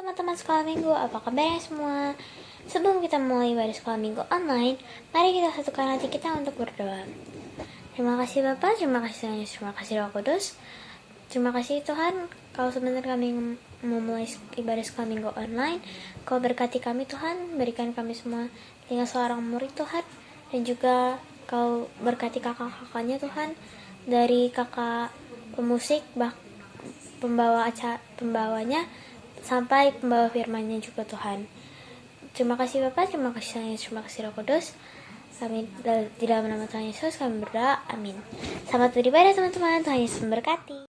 teman-teman sekolah minggu, apa kabarnya semua? Sebelum kita mulai ibadah sekolah minggu online, mari kita satukan hati kita untuk berdoa. Terima kasih Bapak, terima kasih Tuhan Yesus, terima kasih Roh Kudus. Terima kasih Tuhan, Kau sebentar kami memulai ibadah sekolah minggu online. Kau berkati kami Tuhan, berikan kami semua tinggal seorang murid Tuhan. Dan juga Kau berkati kakak-kakaknya Tuhan, dari kakak pemusik, pembawanya, sampai pembawa firman-Nya juga Tuhan. Terima kasih Bapak, terima kasih Tuhan Yesus, terima kasih Roh Kudus. Amin. Di dalam nama Tuhan Yesus kami berdoa, amin. Selamat beribadah teman-teman, Tuhan Yesus memberkati.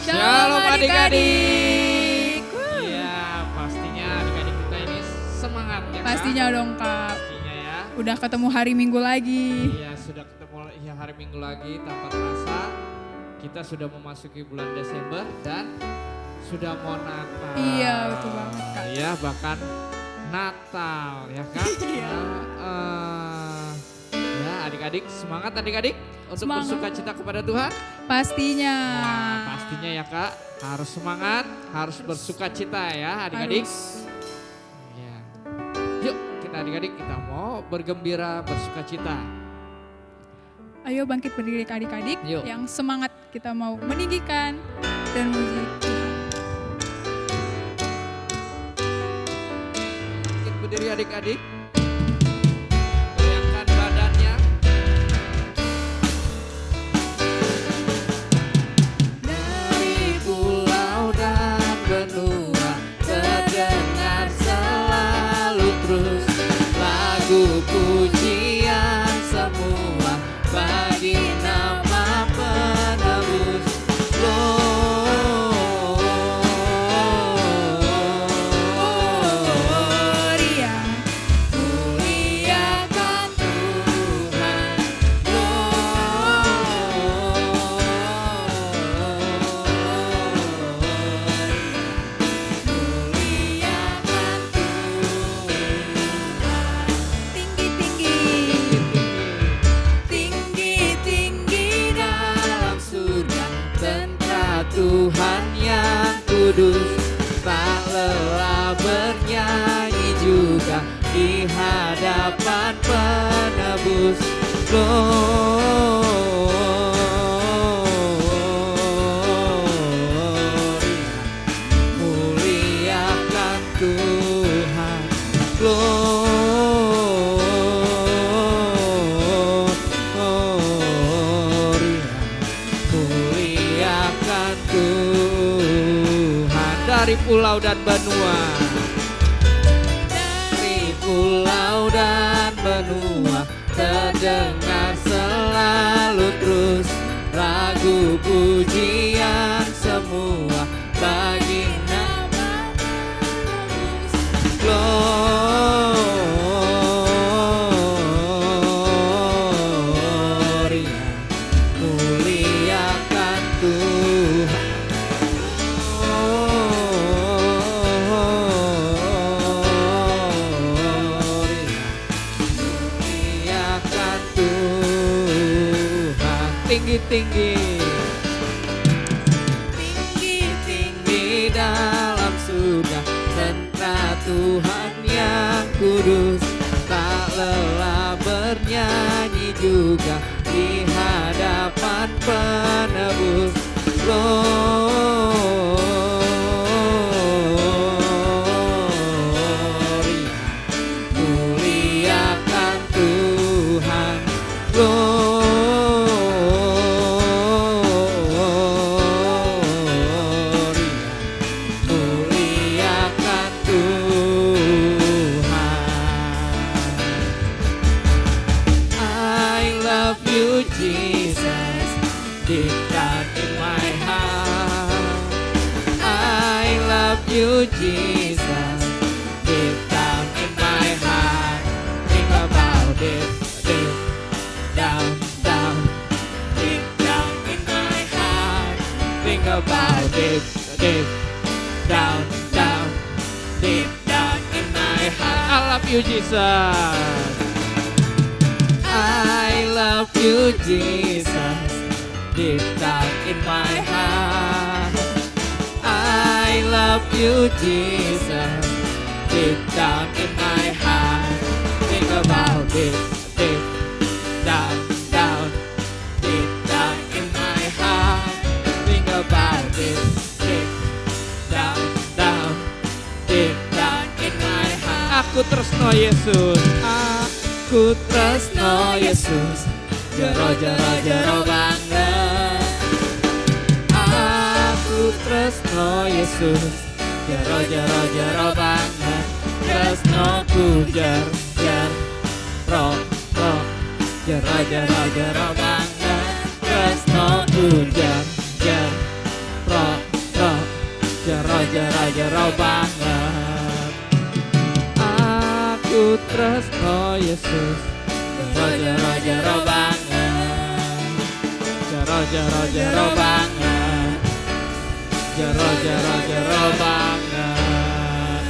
Shalom adik-adik. Ya pastinya adik-adik kita ini semangat ya Kak? Pastinya dong Kak. Pastinya ya. Udah ketemu hari Minggu lagi. Iya sudah ketemu ya hari Minggu lagi tanpa terasa. Kita sudah memasuki bulan Desember dan sudah mau Natal. Iya betul banget Kak. Ya bahkan Natal ya Kak. Ya adik-adik semangat adik-adik untuk Semangat. bersuka cita kepada Tuhan. Pastinya. Nah, pastinya ya Kak, harus semangat, harus bersuka cita ya adik-adik. Ya. Yuk kita adik-adik kita mau bergembira, bersuka cita. Ayo bangkit berdiri adik-adik. Yuk. Yang semangat kita mau meninggikan dan memuji Tuhan. Bangkit berdiri adik-adik. Goyangkan badannya. Dari pulau dan benua terdengar selalu terus lagu pujian semua bagi nama penebus. Gloria, muliakan Tuhan. Muliakan Tuhan. Tinggi-tinggi dalam surga, tentara Tuhan yang kudus, tak lelah bernyanyi juga di hadapan penebus. Gloria, muliakan Tuhan. Gloria, muliakan Tuhan. Dari pulau dan benua, dari pulau dan benua terdengar selalu terus lagu pujian semua bagi nama penebus. Gloria, muliakan Tuhan. Muliakan Tuhan. Tinggi-tinggi, tinggi-tinggi dalam surga, tentara Tuhan yang kudus, tak lelah bernyanyi juga di hadapan penebus. Gloria, muliakan Tuhan. Gloria, muliakan Tuhan. I love you Jesus, deep down in my heart. I love you Jesus, deep down in my heart. Think about it, deep down, down, deep down in my heart. Think about it, deep down, down, deep down in my heart. I love you Jesus. I love you Jesus, deep down in my heart. I love love you, Jesus. Deep down in my heart, think about it. Deep down, down, deep down in my heart, think about it. Deep down, down, deep down in my heart. Aku tresno Yesus, aku tresno Yesus. Jero jero jero banget. Aku tresno Yesus. Jero jero jero banget. Tresnoku jer jer ro ro. Jero jero jero banget. Tresnoku jer jer ro ro. Jero jero jero banget. Aku tresno Yesus. Jero jero jero banget. Jero jero jero banget. Jero jero jero banget.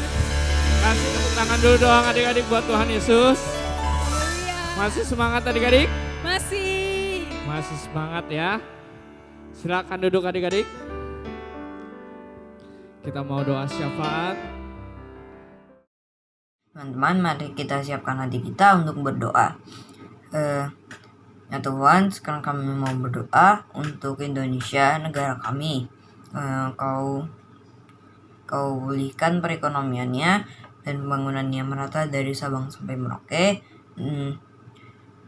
Kasih tepuk tangan dulu doang adik-adik buat Tuhan Yesus. Masih semangat adik-adik? Masih semangat ya. Silakan duduk adik-adik. Kita mau doa syafaat. Teman-teman, mari kita siapkan hati kita untuk berdoa. Ya Tuhan, sekarang kami mau berdoa untuk Indonesia, negara kami. Kau pulihkan perekonomiannya dan pembangunannya merata dari Sabang sampai Merauke,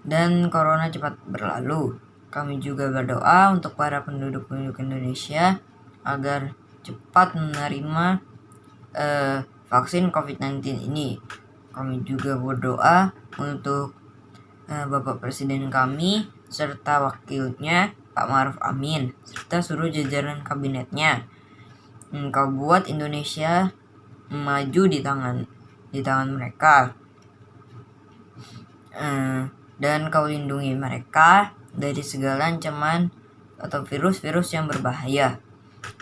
dan corona cepat berlalu. Kami juga berdoa untuk para penduduk-penduduk Indonesia agar cepat menerima vaksin COVID-19 ini. Kami juga berdoa untuk Bapak Presiden kami serta wakilnya Pak Ma'ruf Amin serta seluruh jajaran kabinetnya. Kau buat Indonesia maju di tangan mereka, dan kau lindungi mereka dari segala ancaman atau virus-virus yang berbahaya,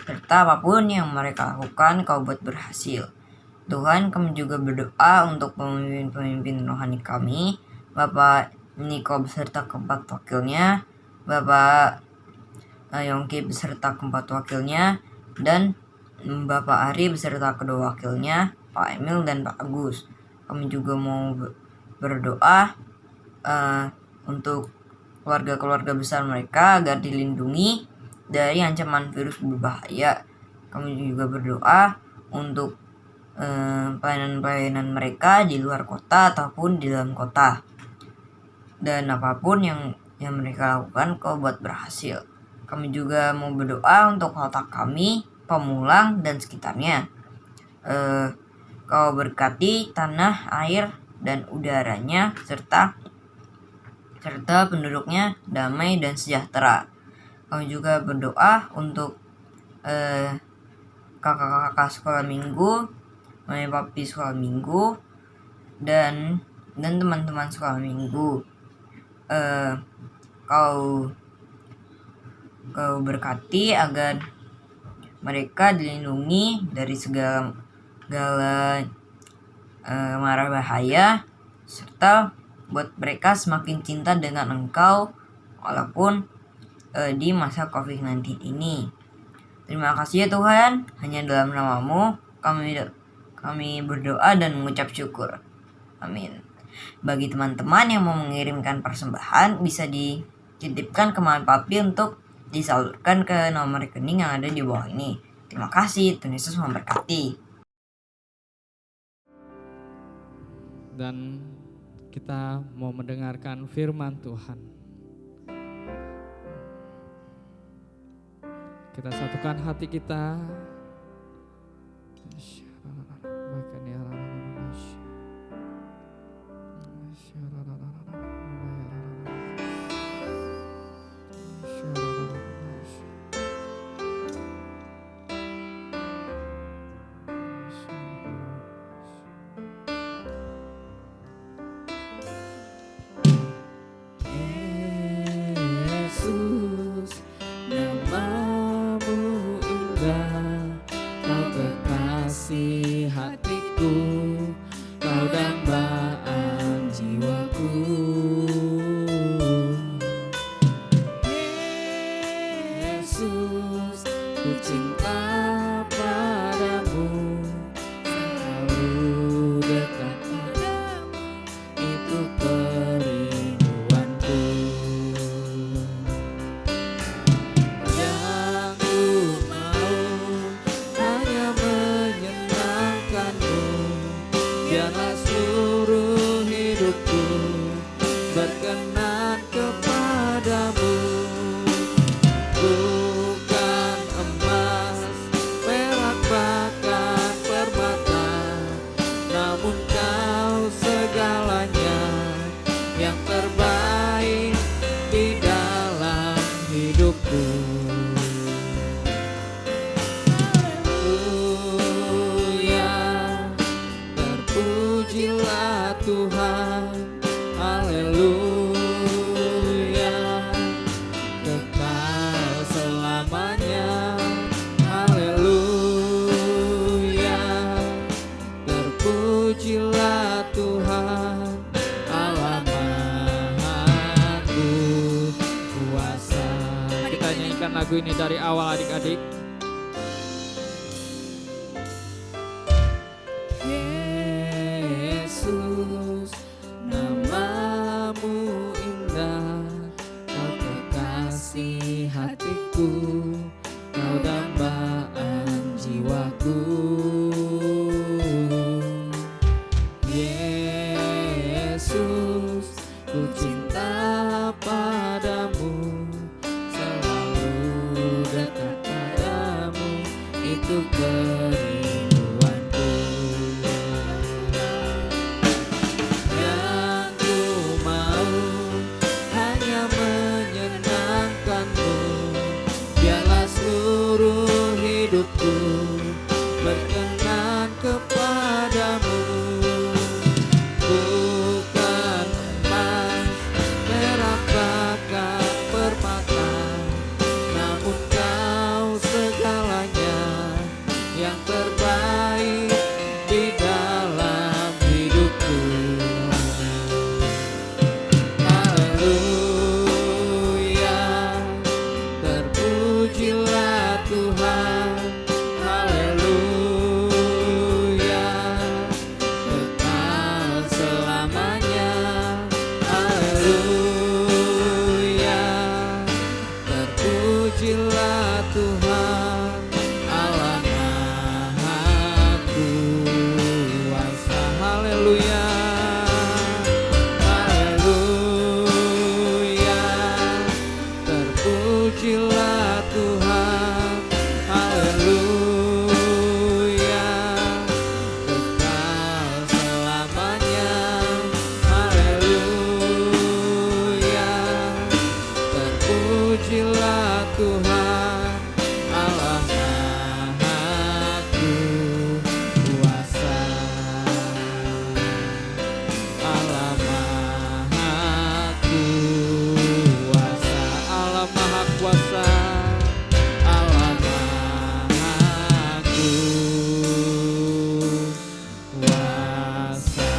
serta apapun yang mereka lakukan kau buat berhasil. Tuhan, kami juga berdoa untuk pemimpin-pemimpin rohani kami, Bapak Niko beserta keempat wakilnya, Bapak Yongki beserta keempat wakilnya, dan Bapak Ari beserta kedua wakilnya, Pak Emil dan Pak Agus. Kami juga mau berdoa untuk keluarga-keluarga besar mereka agar dilindungi dari ancaman virus berbahaya. Kami juga berdoa untuk pelayanan-pelayanan mereka di luar kota ataupun di dalam kota. Dan apapun yang mereka lakukan kau buat berhasil. Kami juga mau berdoa untuk kota kami, Pamulang dan sekitarnya. Kau berkati tanah, air, dan udaranya serta penduduknya damai dan sejahtera. Kami juga berdoa untuk kakak-kakak sekolah minggu, mami papi sekolah minggu, dan teman-teman sekolah minggu. Kau berkati agar mereka dilindungi dari segala mara bahaya, serta buat mereka semakin cinta dengan Engkau walaupun di masa COVID-19 ini. Terima kasih ya Tuhan, hanya dalam nama-Mu kami berdoa dan mengucap syukur. Amin. Bagi teman-teman yang mau mengirimkan persembahan, bisa dititipkan ke Mami Papi untuk disalurkan ke nomor rekening yang ada di bawah ini. Terima kasih, Tuhan Yesus memberkati. Dan kita mau mendengarkan firman Tuhan. Kita satukan hati kita. Yesus, namamu indah. lagu ini dari awal adik-adik. Yesus, namamu indah, kau kekasih hatiku, kau dambaan jiwaku. Yesus, ku cinta padamu, selalu dekat padamu, itu kerinduanku. Yang ku mau hanya menyenangkanmu, biarlah seluruh hidupku berkenan kepadamu. Bukan emas, perak, bahkan permata, namun kau segalanya yang terbaik di dalam hidupku. Haleluya, terpujilah Tuhan. Haleluya, kekal selamanya. Haleluya, terpujilah Tuhan, Allah Maha Kuasa. Haleluya, haleluya, terpujilah Tuhan. Haleluya, kekal selamanya. Haleluya, terpujilah Tuhan, Allah Maha Kuasa. Allah Maha Kuasa, Allah Maha Kuasa, Allah Maha Kuasa.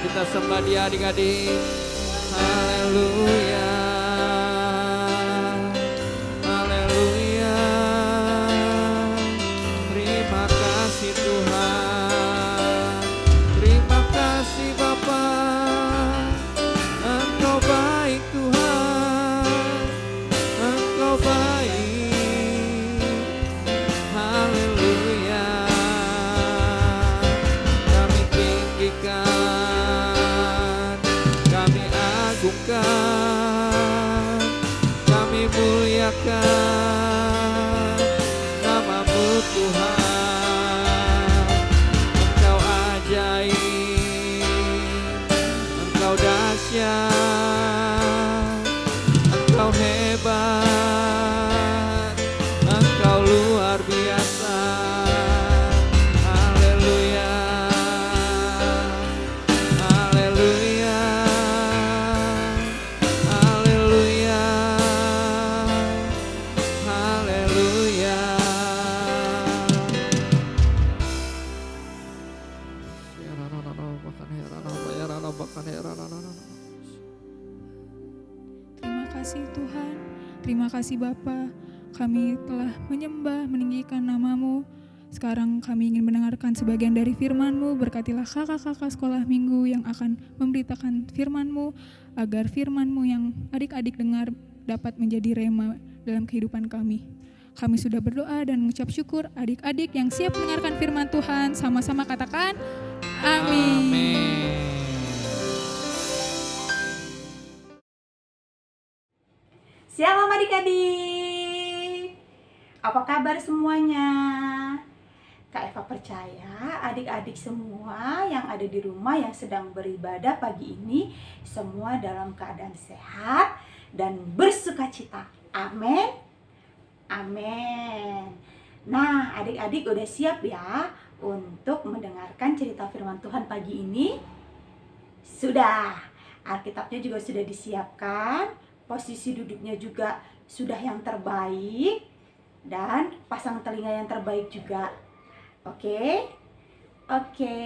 Kita sembah Dia adik-adik. Haleluya, haleluya. Terima kasih Tuhan, terima kasih Bapa. Engkau baik Tuhan, Engkau baik. Haleluya, kami tinggikan, kami agungkan, kami muliakan namamu Tuhan. Engkau ajaib, Engkau dahsyat, Engkau hebat, Engkau luar biasa. Haleluya, haleluya, haleluya, haleluya. Terima kasih Tuhan, terima kasih Bapa. Kami telah menyembah, meninggikan nama-Mu. Sekarang kami ingin mendengarkan sebagian dari firman-Mu. Berkatilah kakak-kakak sekolah minggu yang akan memberitakan firman-Mu, agar firman-Mu yang adik-adik dengar dapat menjadi rema dalam kehidupan kami. Kami sudah berdoa dan mengucap syukur. Adik-adik yang siap mendengarkan firman Tuhan, sama-sama katakan amin. Amin. Shalom adik-adik, apa kabar semuanya? Kak Eva percaya adik-adik semua yang ada di rumah yang sedang beribadah pagi ini semua dalam keadaan sehat dan bersukacita. Amin. Amin. Nah, adik-adik udah siap ya untuk mendengarkan cerita firman Tuhan pagi ini? Sudah. Alkitabnya juga sudah disiapkan, posisi duduknya juga sudah yang terbaik, dan pasang telinga yang terbaik juga. Oke? Oke.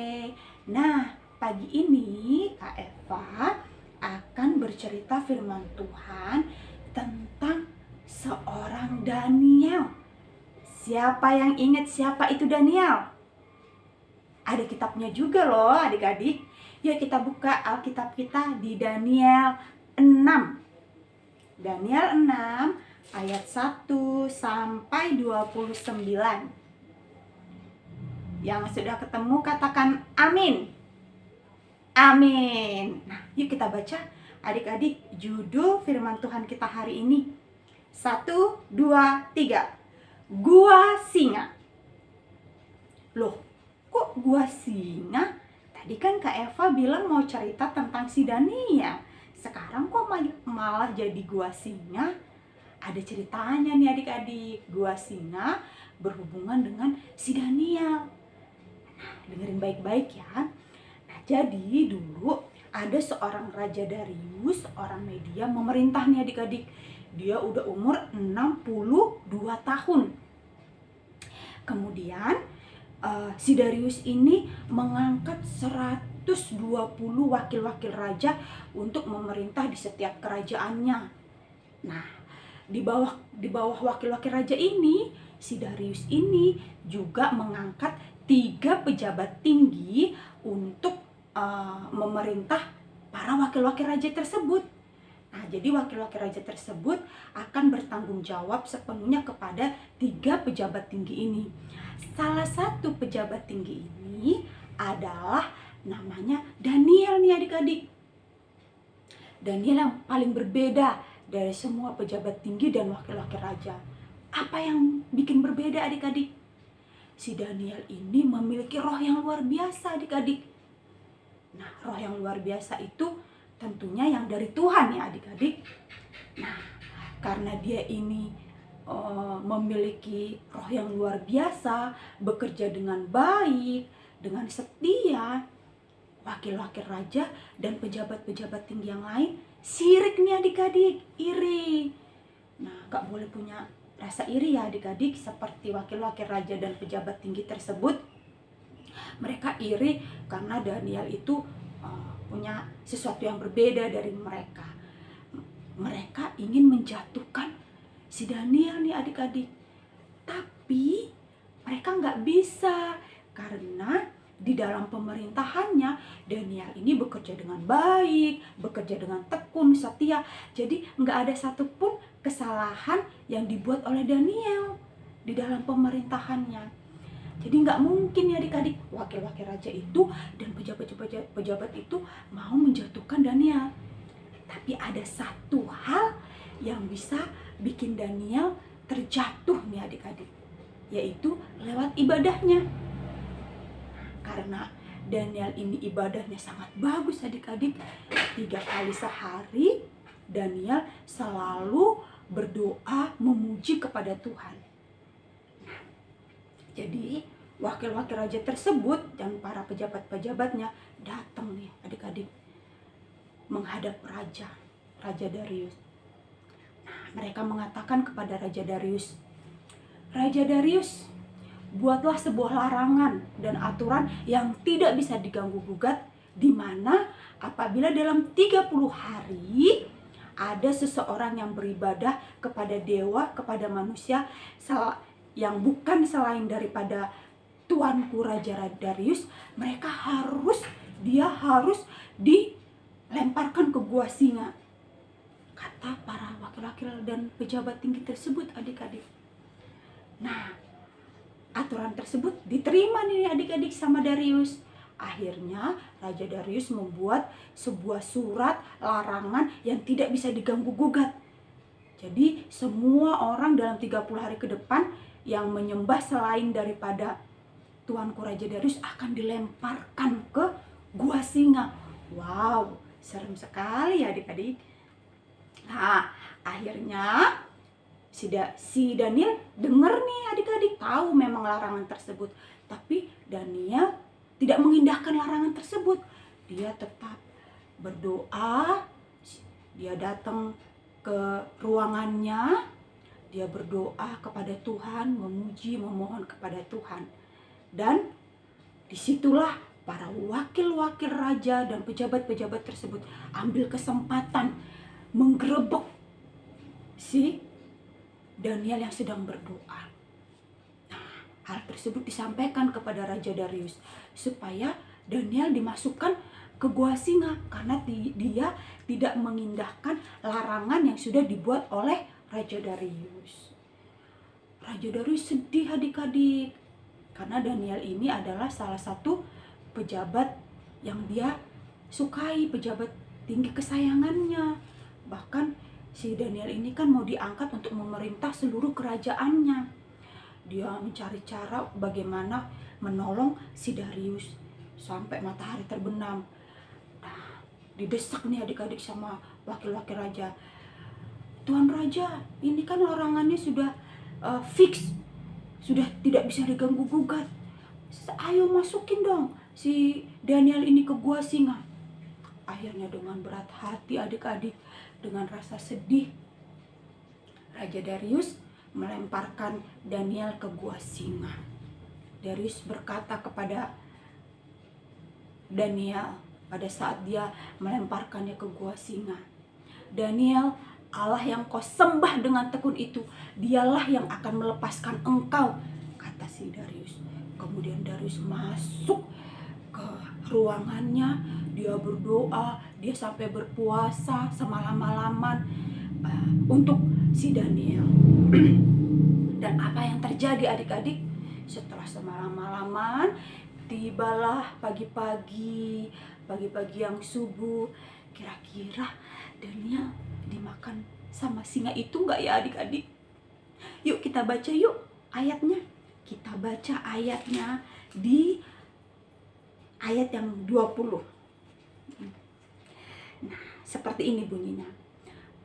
Nah, pagi ini Kak Eva akan bercerita firman Tuhan tentang seorang Daniel. Siapa yang ingat siapa itu Daniel? Ada kitabnya juga loh adik-adik. Yuk kita buka Alkitab kita di Daniel 6. Daniel 6 ayat 1 sampai 29. Yang sudah ketemu katakan amin. Amin. Nah, yuk kita baca adik-adik judul firman Tuhan kita hari ini. 1, 2, 3. Gua singa. Loh, kok gua singa? Tadi kan Kak Eva bilang mau cerita tentang si Daniel. Sekarang kok malah jadi gua singa? Ada ceritanya nih adik-adik. Gua singa berhubungan dengan si Daniel. Nah, dengerin baik-baik ya. Nah, jadi dulu ada seorang Raja Darius, orang Media memerintah nih adik-adik. Dia udah umur 62 tahun. Kemudian si Darius ini mengangkat 120 wakil-wakil raja untuk memerintah di setiap kerajaannya. Nah, di bawah wakil-wakil raja ini, si Darius ini juga mengangkat 3 pejabat tinggi untuk memerintah para wakil-wakil raja tersebut. Nah, jadi wakil-wakil raja tersebut akan bertanggung jawab sepenuhnya kepada 3 pejabat tinggi ini. Salah satu pejabat tinggi ini adalah namanya Daniel nih adik-adik. Daniel yang paling berbeda dari semua pejabat tinggi dan wakil-wakil raja. Apa yang bikin berbeda adik-adik? Si Daniel ini memiliki roh yang luar biasa adik-adik. Nah, roh yang luar biasa itu tentunya yang dari Tuhan ya adik-adik. Nah, karena dia ini memiliki roh yang luar biasa, bekerja dengan baik, dengan setia, wakil-wakil raja dan pejabat-pejabat tinggi yang lain sirik nih adik-adik, iri. Nah, gak boleh punya rasa iri ya adik-adik, seperti wakil-wakil raja dan pejabat tinggi tersebut. Mereka iri karena Daniel itu punya sesuatu yang berbeda dari mereka. Mereka ingin menjatuhkan si Daniel nih adik-adik. Tapi mereka nggak bisa karena di dalam pemerintahannya Daniel ini bekerja dengan baik, bekerja dengan tekun, setia. Jadi nggak ada satupun kesalahan yang dibuat oleh Daniel di dalam pemerintahannya. Jadi nggak mungkin ya adik-adik wakil-wakil raja itu dan pejabat itu mau menjatuhkan Daniel. Tapi ada satu hal yang bisa bikin Daniel terjatuh nih adik-adik, yaitu lewat ibadahnya. Karena Daniel ini ibadahnya sangat bagus adik-adik. 3 kali sehari Daniel selalu berdoa memuji kepada Tuhan. Jadi wakil-wakil raja tersebut dan para pejabat-pejabatnya datang nih adik-adik menghadap Raja Darius. Nah, mereka mengatakan kepada Raja Darius, Raja Darius, buatlah sebuah larangan dan aturan yang tidak bisa diganggu-gugat, di mana apabila dalam 30 hari ada seseorang yang beribadah kepada dewa, kepada manusia yang bukan selain daripada tuanku Raja Darius, dia harus dilemparkan ke gua singa, kata para wakil-wakil dan pejabat tinggi tersebut adik-adik. Nah, aturan tersebut diterima nih adik-adik sama Darius. Akhirnya Raja Darius membuat sebuah surat larangan yang tidak bisa diganggu-gugat. Jadi semua orang dalam 30 hari ke depan yang menyembah selain daripada tuanku Raja Darius akan dilemparkan ke gua singa. Wow, serem sekali ya adik-adik. Nah, akhirnya si Daniel dengar nih adik-adik, tahu memang larangan tersebut. Tapi Daniel tidak mengindahkan larangan tersebut. Dia tetap berdoa, dia datang ke ruangannya, dia berdoa kepada Tuhan, memuji, memohon kepada Tuhan. Dan disitulah para wakil-wakil raja dan pejabat-pejabat tersebut ambil kesempatan menggerebek si Daniel yang sedang berdoa. Nah, hal tersebut disampaikan kepada Raja Darius supaya Daniel dimasukkan ke gua singa karena dia tidak mengindahkan larangan yang sudah dibuat oleh Raja Darius. Raja Darius sedih adik-adik karena Daniel ini adalah salah satu pejabat yang dia sukai, pejabat tinggi kesayangannya. Bahkan si Daniel ini kan mau diangkat untuk memerintah seluruh kerajaannya. Dia mencari cara bagaimana menolong si Darius sampai matahari terbenam. Nah, didesak nih adik-adik sama wakil-wakil raja. Tuan Raja, ini kan larangannya sudah fix, sudah tidak bisa diganggu-gugat. Ayo masukin dong si Daniel ini ke gua singa. Akhirnya dengan berat hati adik-adik, dengan rasa sedih, Raja Darius melemparkan Daniel ke gua singa. Darius berkata kepada Daniel pada saat dia melemparkannya ke gua singa, Daniel, Allah yang kau sembah dengan tekun itu, dialah yang akan melepaskan engkau, kata si Darius. Kemudian Darius masuk ke ruangannya, dia berdoa, dia sampai berpuasa semalam-malaman untuk si Daniel. Dan apa yang terjadi adik-adik? Setelah semalam-malaman, tibalah pagi-pagi yang subuh. Kira-kira Daniel dimakan sama singa itu nggak ya adik-adik? Yuk kita baca yuk ayatnya. Kita baca ayatnya di ayat yang 20. Nah, seperti ini bunyinya.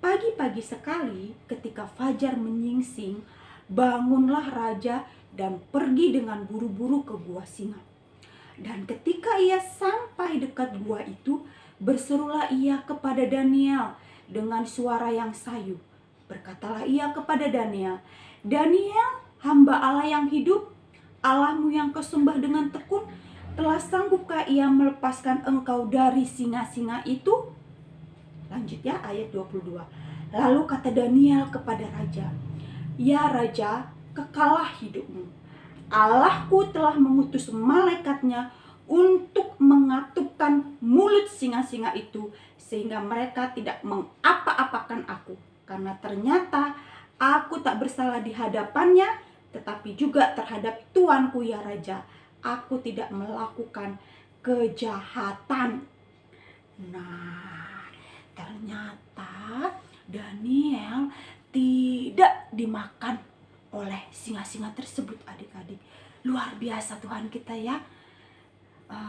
Pagi-pagi sekali ketika fajar menyingsing, bangunlah raja dan pergi dengan buru-buru ke gua singa. Dan ketika ia sampai dekat gua itu, berserulah ia kepada Daniel dengan suara yang sayu. Berkatalah ia kepada Daniel, Daniel, hamba Allah yang hidup, Allahmu yang kau sembah dengan tekun, telah sanggupkah ia melepaskan engkau dari singa-singa itu? Lanjut ya ayat 22. Lalu kata Daniel kepada raja, ya raja, kekalah hidupmu. Allahku telah mengutus malaikatnya untuk mengatupkan mulut singa-singa itu sehingga mereka tidak mengapa-apakan aku. Karena ternyata aku tak bersalah di hadapannya, tetapi juga terhadap tuanku ya raja. Aku tidak melakukan kejahatan. Nah, ternyata Daniel tidak dimakan oleh singa-singa tersebut adik-adik. Luar biasa Tuhan kita ya.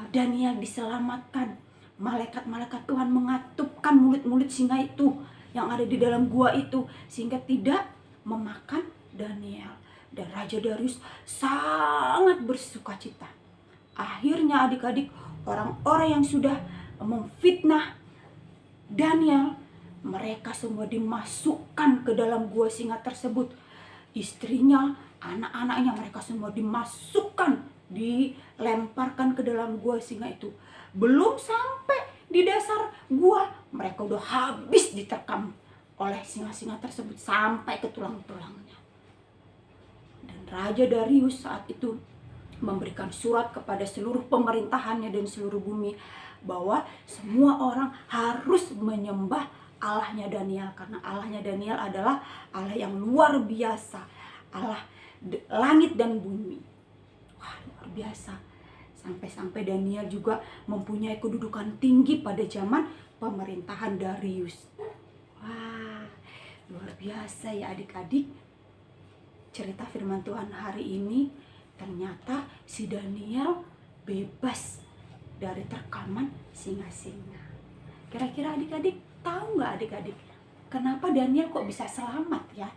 Daniel diselamatkan. Malaikat-malaikat Tuhan mengatupkan mulut-mulut singa itu yang ada di dalam gua itu sehingga tidak memakan Daniel. Dan Raja Darius sangat bersukacita. Akhirnya adik-adik, orang-orang yang sudah memfitnah Daniel, mereka semua dimasukkan ke dalam gua singa tersebut. Istrinya, anak-anaknya, mereka semua dimasukkan, dilemparkan ke dalam gua singa itu. Belum sampai di dasar gua, mereka udah habis diterkam oleh singa-singa tersebut sampai ke tulang-tulangnya. Dan Raja Darius saat itu memberikan surat kepada seluruh pemerintahannya dan seluruh bumi bahwa semua orang harus menyembah Allahnya Daniel, karena Allahnya Daniel adalah Allah yang luar biasa, Allah langit dan bumi. Wah, luar biasa. Sampai-sampai Daniel juga mempunyai kedudukan tinggi pada zaman pemerintahan Darius. Wah, luar biasa ya adik-adik. Cerita firman Tuhan hari ini, ternyata si Daniel bebas dari terkaman singa-singa. Kira-kira adik-adik tahu nggak adik-adik, kenapa Daniel kok bisa selamat ya?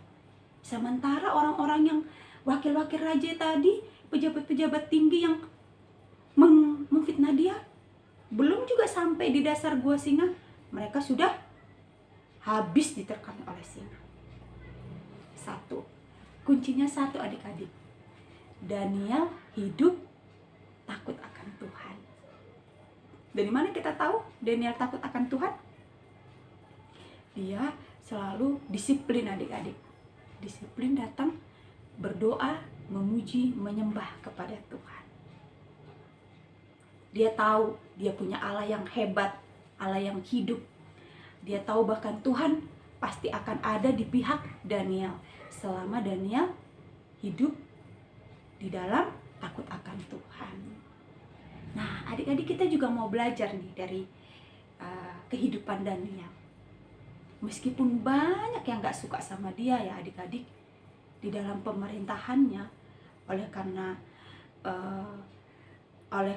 Sementara orang-orang yang wakil-wakil raja tadi, pejabat-pejabat tinggi yang memfitnah dia, belum juga sampai di dasar gua singa, mereka sudah habis diterkam oleh singa. Kuncinya satu adik-adik, Daniel hidup takut akan Tuhan. Dari mana kita tahu Daniel takut akan Tuhan? Dia selalu disiplin adik-adik. Disiplin datang berdoa, memuji, menyembah kepada Tuhan. Dia tahu dia punya Allah yang hebat, Allah yang hidup. Dia tahu bahkan Tuhan pasti akan ada di pihak Daniel selama Daniel hidup di dalam takut akan Tuhan. Nah, adik-adik kita juga mau belajar nih dari kehidupan Daniel. Meskipun banyak yang gak suka sama dia ya adik-adik di dalam pemerintahannya, oleh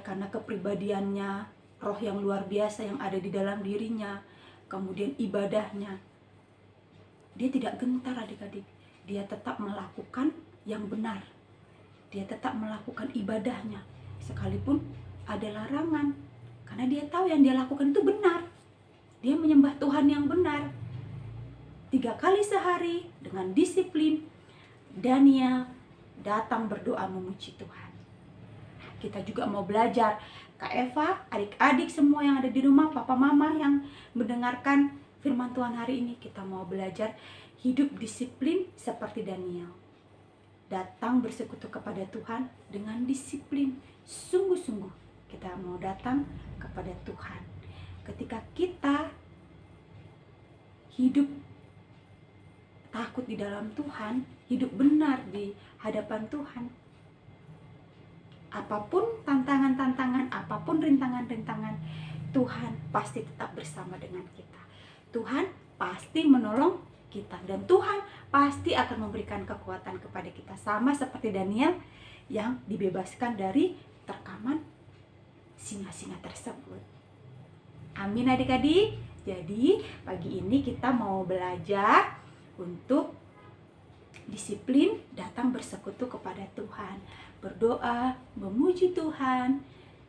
karena kepribadiannya, roh yang luar biasa yang ada di dalam dirinya, kemudian ibadahnya, dia tidak gentar adik-adik. Dia tetap melakukan yang benar. Dia tetap melakukan ibadahnya sekalipun ada larangan, karena dia tahu yang dia lakukan itu benar. Dia menyembah Tuhan yang benar. 3 kali sehari dengan disiplin, Daniel datang berdoa memuji Tuhan. Kita juga mau belajar, Kak Eva, adik-adik semua yang ada di rumah, papa mama yang mendengarkan firman Tuhan hari ini, kita mau belajar hidup disiplin seperti Daniel. Datang bersekutu kepada Tuhan dengan disiplin, sungguh-sungguh kita mau datang kepada Tuhan. Ketika kita hidup takut di dalam Tuhan, hidup benar di hadapan Tuhan, apapun tantangan-tantangan, apapun rintangan-rintangan, Tuhan pasti tetap bersama dengan kita. Tuhan pasti menolong kita, dan Tuhan pasti akan memberikan kekuatan kepada kita, sama seperti Daniel yang dibebaskan dari terkaman singa-singa tersebut. Amin adik-adik. Jadi pagi ini kita mau belajar untuk disiplin datang bersekutu kepada Tuhan, berdoa, memuji Tuhan,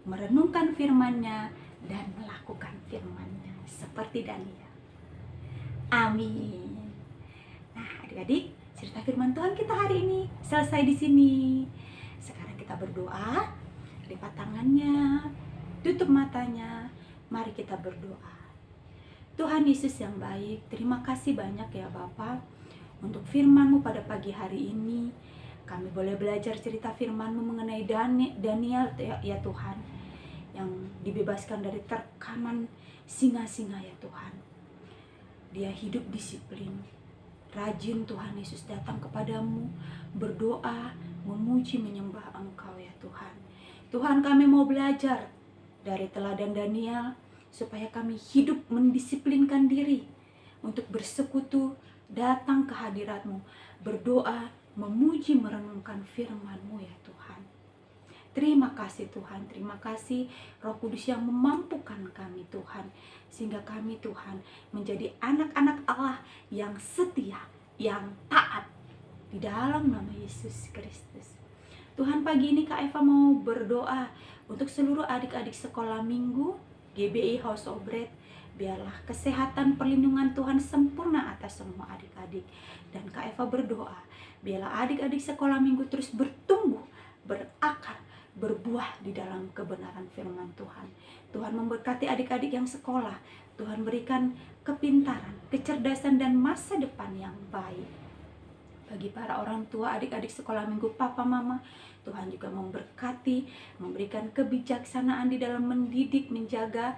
merenungkan firman-Nya, dan melakukan firman-Nya seperti Daniel. Amin. Nah, adik-adik, cerita firman Tuhan kita hari ini selesai di sini. Sekarang kita berdoa, lipat tangannya, tutup matanya, mari kita berdoa. Tuhan Yesus yang baik, terima kasih banyak ya Bapa untuk firman-Mu pada pagi hari ini. Kami boleh belajar cerita firman-Mu mengenai Daniel ya Tuhan, yang dibebaskan dari terkaman singa-singa ya Tuhan. Dia hidup disiplin, rajin Tuhan Yesus datang kepadamu, berdoa, memuji, menyembah Engkau ya Tuhan. Tuhan, kami mau belajar dari teladan Daniel, supaya kami hidup mendisiplinkan diri untuk bersekutu, datang ke hadirat-Mu, berdoa, memuji, merenungkan firman-Mu ya Tuhan. Terima kasih Tuhan, terima kasih Roh Kudus yang memampukan kami Tuhan, sehingga kami Tuhan menjadi anak-anak Allah yang setia, yang taat di dalam nama Yesus Kristus. Tuhan, pagi ini Kak Eva mau berdoa untuk seluruh adik-adik sekolah minggu GBI House of Bread. Biarlah kesehatan perlindungan Tuhan sempurna atas semua adik-adik. Dan Kak Eva berdoa, biarlah adik-adik sekolah minggu terus bertumbuh, berakar, berbuah di dalam kebenaran firman Tuhan. Tuhan memberkati adik-adik yang sekolah. Tuhan berikan kepintaran, kecerdasan, dan masa depan yang baik. Bagi para orang tua, adik-adik sekolah minggu, papa, mama, Tuhan juga memberkati, memberikan kebijaksanaan di dalam mendidik, menjaga,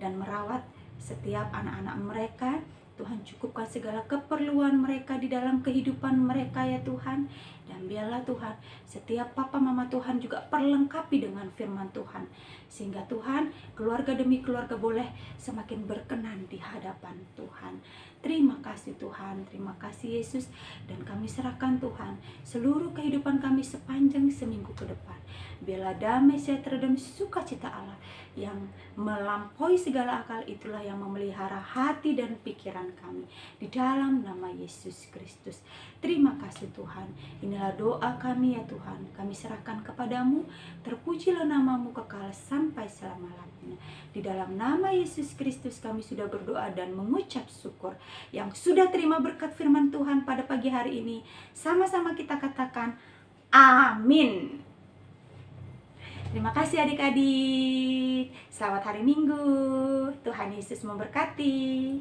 dan merawat setiap anak-anak mereka. Tuhan cukupkan segala keperluan mereka di dalam kehidupan mereka ya Tuhan. Dan biarlah Tuhan, setiap papa mama Tuhan juga perlengkapi dengan firman Tuhan, sehingga Tuhan, keluarga demi keluarga boleh semakin berkenan di hadapan Tuhan. Terima kasih Tuhan, terima kasih Yesus. Dan kami serahkan Tuhan seluruh kehidupan kami sepanjang seminggu ke depan. Biarlah damai, sejahtera, dan sukacita Allah yang melampaui segala akal, itulah yang memelihara hati dan pikiran kami di dalam nama Yesus Kristus. Terima kasih Tuhan. Inilah doa kami ya Tuhan. Kami serahkan kepadamu. Terpujilah namamu kekal sampai selama-lamanya. Di dalam nama Yesus Kristus kami sudah berdoa dan mengucap syukur. Yang sudah terima berkat firman Tuhan pada pagi hari ini, sama-sama kita katakan amin. Terima kasih adik-adik. Selamat hari Minggu. Tuhan Yesus memberkati.